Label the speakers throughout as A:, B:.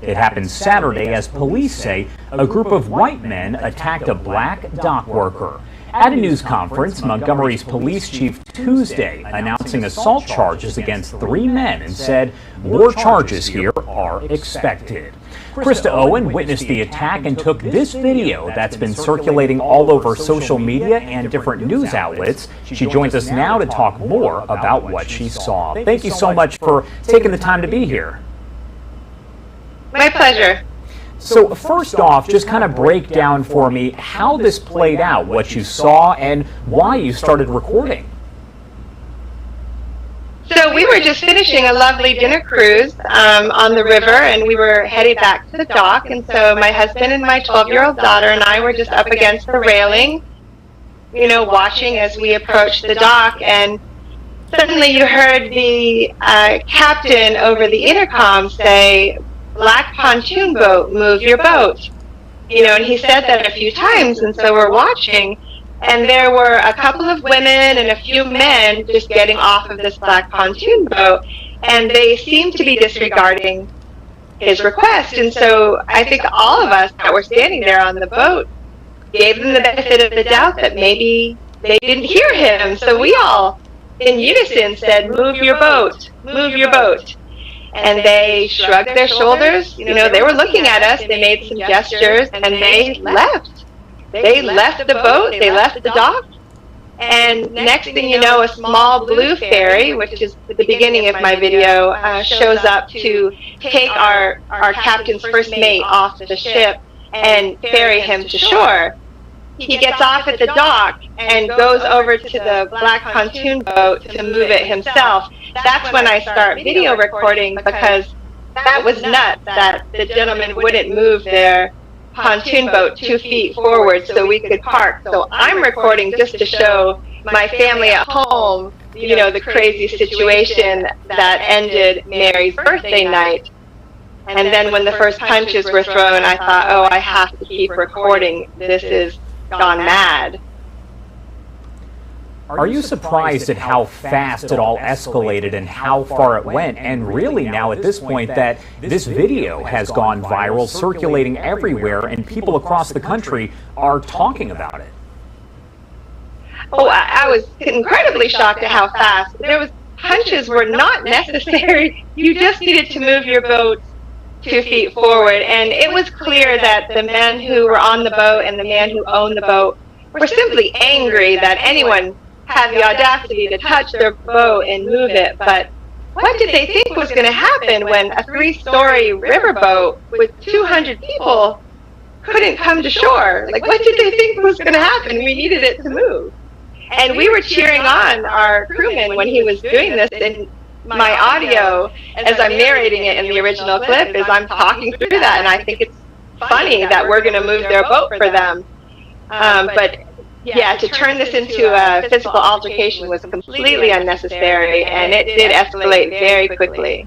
A: It happened Saturday as police say a group of white men attacked a black dock worker. At a news conference, Montgomery's police chief Tuesday announcing assault charges against 3 men and said more charges here are expected. Krista Owen witnessed the attack and took this video that's been circulating all over social media and different news outlets. She joins us now to talk more about what she saw. Thank you so much for taking the time to be here.
B: My pleasure.
A: So first off, just kind of break down for me how this played out, what you saw, and why you started recording.
B: So we were just finishing a lovely dinner cruise on the river, and we were headed back to the dock. And so my husband and my 12-year-old daughter and I were just up against the railing, you know, watching as we approached the dock. And suddenly you heard the captain over the intercom say, "Black pontoon boat, move your boat." You know, and he said that a few times, and so we're watching, and there were a couple of women and a few men just getting off of this black pontoon boat, and they seemed to be disregarding his request. And so I think all of us that were standing there on the boat gave them the benefit of the doubt that maybe they didn't hear him. So we all, in unison, said, "Move your boat, move your boat." And they shrugged their shoulders. You know, they were looking at us, they made some gestures, and they left. They left the boat, they left the dock, and next thing you know, a small blue ferry, which is the beginning of my video, shows up to take our captain's first mate off the ship and ferry him to shore. He gets off at the dock and goes over to the black pontoon boat to move it himself. That's when I start video recording, because that was nuts that the gentleman wouldn't move their pontoon boat 2 feet forward so we could park. So I'm recording just to show my family at home, you know, the crazy situation that ended Mary's birthday night. And then when the first punches were thrown, I thought, oh, I have to keep recording. This is gone mad.
A: Are you surprised at how fast it all escalated and how far it went? And really now at this point that this video has gone viral, circulating everywhere, and people across the country are talking about it.
B: Oh, I was incredibly shocked at how fast. Punches were not necessary. You just needed to move your boat 2 feet forward. And it was clear that the men who were on the boat and the man who owned the boat were simply angry that anyone had the audacity to touch their boat and move it. But what did they think was going to happen when a 3-story riverboat with 200 people couldn't come to shore? Like, what did they think was going to happen? We needed it to move. And we were cheering on our crewman when he was doing this. And my audio, as I'm narrating it in the original clip, is I'm talking through that. And I think it's funny that we're going to move their boat for them. But yeah, to turn this into a physical altercation was completely unnecessary, and it did escalate very quickly.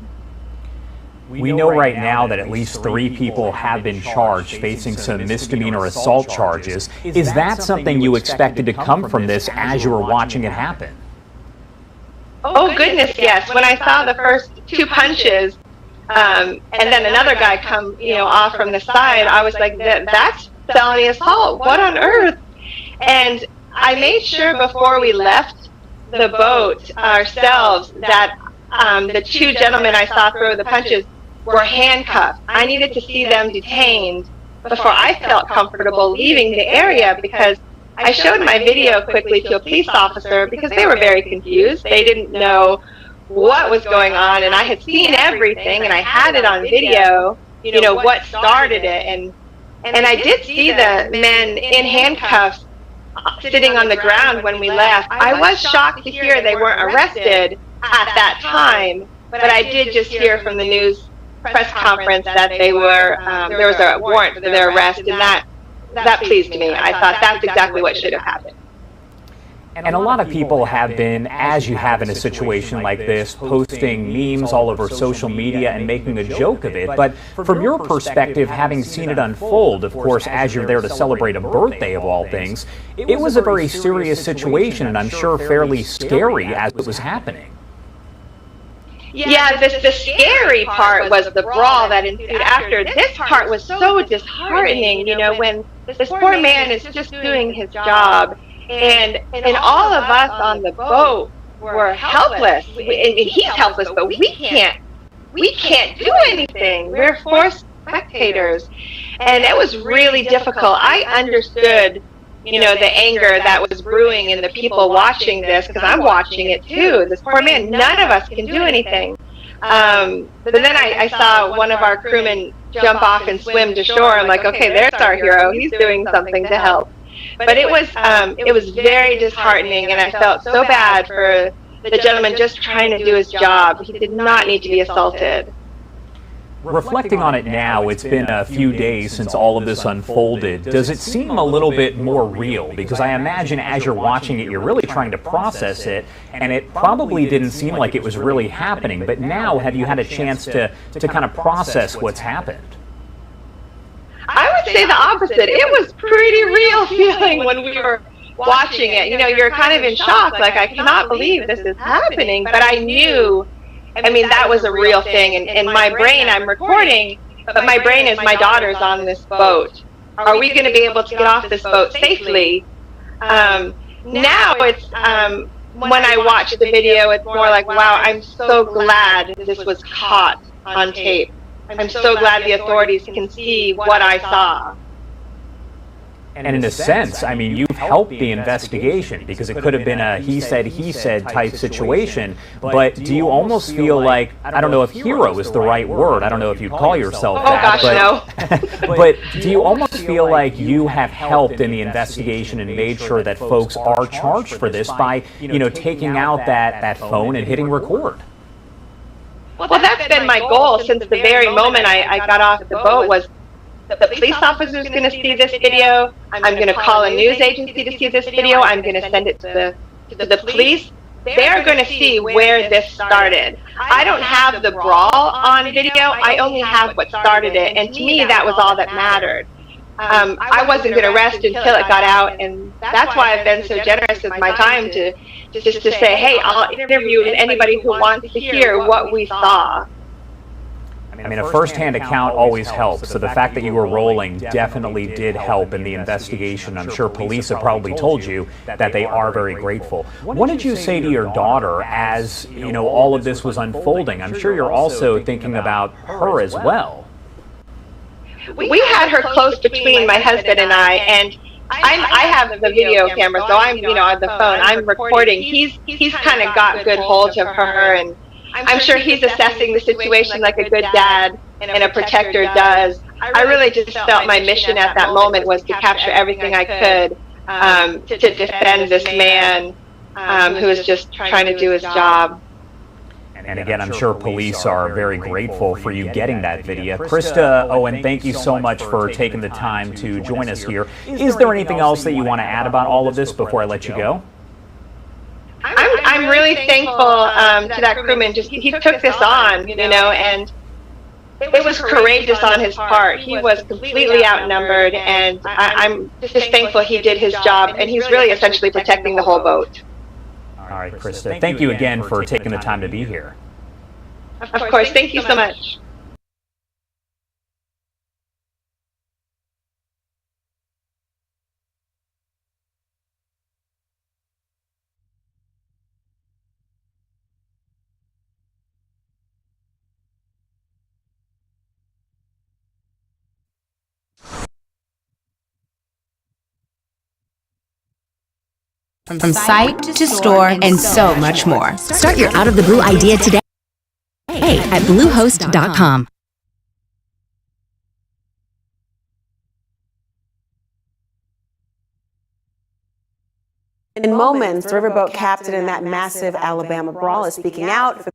A: We know right now that at least 3 people have been charged, facing some misdemeanor assault charges. Is that something you expected to come from this as you were watching it happen?
B: Oh goodness, yes. When I saw the first 2 punches, and then another guy come, you know, off from the side, I was like, that's felony assault. What on earth? And I made sure before we left the boat ourselves that the 2 gentlemen I saw throw the punches were handcuffed. I needed to see them detained before I felt comfortable leaving the area, because I showed my video quickly to a police officer because they were very confused. They didn't know what was going on, and I had seen everything, and I had it on video, you know, what started it. And I did see the men in handcuffs sitting on the ground when we left. I was shocked to hear they weren't arrested at that time, but I did just hear from the news press conference that they were, there was a warrant for their arrest, and that pleased me. I thought that's exactly what should have happened.
A: And a lot of people have been, as you have in a situation like this, posting memes all over social media and making a joke of it. But from your perspective, having seen it unfold, of course, as you're there to celebrate a birthday of all things, it was a very serious situation, and I'm sure fairly scary as it was happening.
B: Yeah, the scary part was the brawl that ensued after. This part was so disheartening, when this poor man is just doing his job, and all of us on the boat were helpless. I mean, he's helpless, but we can't do anything. We're forced spectators, and it was really difficult. I understood, the anger that was brewing in the people watching this, because I'm watching it too. This poor man, none of us can do anything. But then I saw one of our crewmen jump off and swim to shore. I'm like, okay, there's our hero. He's doing something to help. But it was very disheartening, and I felt so bad for the gentleman just trying to do his job. He did not need to be assaulted.
A: Reflecting on it now, it's been a few days since all of this unfolded. Does it seem a little bit more real? Because I imagine as you're watching it, you're really trying to process it, and it probably didn't seem like it was really happening. But now, have you had a chance to kind of process what's happened?
B: I would say the opposite. It was pretty real feeling when we were watching it. You're kind of in shock, like, I cannot believe this is happening. But I knew, that was a real thing. And in my brain, I'm recording, but my brain is, my daughter's on this boat. Are we going to be able to get off this boat safely? Now it's, when I watch the video, it's more like, wow, I'm so glad this was caught on tape. I'm so glad the authorities can see what I saw.
A: And in a sense, you've helped the investigation, because it could have been a he said type situation. But do you almost feel like, I don't know if hero is the right word, I don't know if you'd call yourself that.
B: No.
A: But do you almost feel like you have helped in the investigation and made sure that folks are charged for this by, taking out that phone and hitting record?
B: Well, that's been my goal since the very moment I got off the boat. Was the police officer's going to see this video. I'm going to call a news agency to see this video. I'm going to send it to the police. They're going to see where this started. I don't have the brawl on video. I only have what started it. And to me, that was all that mattered. I wasn't going to rest until it got out. And that's why I've been so generous with my time to just to say, hey, I'll interview anybody who wants to hear what we saw.
A: A first-hand account always helps, so the fact that you were rolling definitely did help in the investigation. I'm sure police have probably told you that they are very grateful. What did you say to your daughter as, all of this was unfolding? I'm sure you're also thinking about her as well.
B: We had her close between my husband and I have the video camera, so I'm, on the phone, I'm recording. He's kind of got good hold of her, and I'm sure he's assessing the situation like a good dad and a protector does. I really just felt my mission at that moment was to capture everything I could to defend this man who was just trying to do his job.
A: And again, I'm sure police are very grateful for you getting that video. Krista Owen, thank you so much for taking the time to join us here. Is there anything else that you want to add about all of this before I let you go?
B: I'm really thankful to that crewman. He took this on, and it was courageous on his part. He was completely outnumbered, and I'm just thankful he did his job, and he's really essentially protecting the whole boat.
A: All right, Krista, thank you again for taking the time to be here.
B: Of course, thank you so much.
C: From site to store and so much more. Start your out of the blue idea today at bluehost.com.
D: In moments, the riverboat captain in that massive Alabama brawl is speaking out.